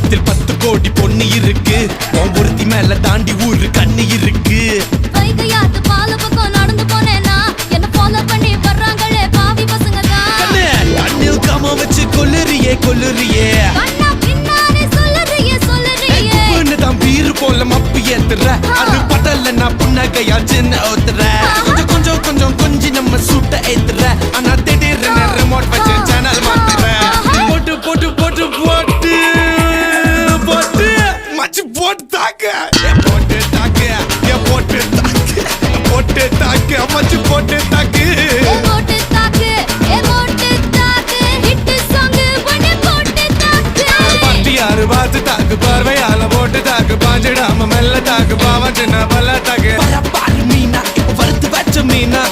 பக்கத்தில் 10 கோடி பொண்ணு இருக்கு. ஒருத்தி மேல தாண்டி ஊரு கண்ணு இருக்கு. வைகையாத்து பால பக்கம் நடந்து போனேனா என்ன ஃபாலோ பண்ணி வர்றாங்களே பாவி பசங்க தான். கண்ணில் காம வச்சு கொல்லுறியே கொல்லுறியே. கண்ணா பின்னாடி சொல்லுறியே சொல்லுறியே. பொண்ணு தான் பீரு போல மப்பு ஏத்துற. அது படல நான் புன்னகையா சின்ன ஓத்துற. கொஞ்சம் கொஞ்சம் கொஞ்சம் கொஞ்சி நம்ம சூட்ட ஏத்துற. ஆனா திடீர்னு ரிமோட் வச்சு சேனல் மாத்துற. போட்டு போட்டு போட்டு போட்டு போட்டு மச்சி போட்டு தாக்க. போட்டு தாக்க போட்டு தாக்க போட்டு தாக்க மச்சி போட்டு தாக்கு. போட்டு தாக்கு போட்டு தாக்கு ஹிட் சாங் பண்ணி போட்டு தாக்கு. பாட்டியாரு பார்த்து தாக்கு பார்வையால போட்டு தாக்கு. பாஞ்சிடாம மெல்ல தாக்கு பாவ சின்ன பல்ல தாக்கு. பாரு மீனா இப்ப வறுத்து வச்ச மீனா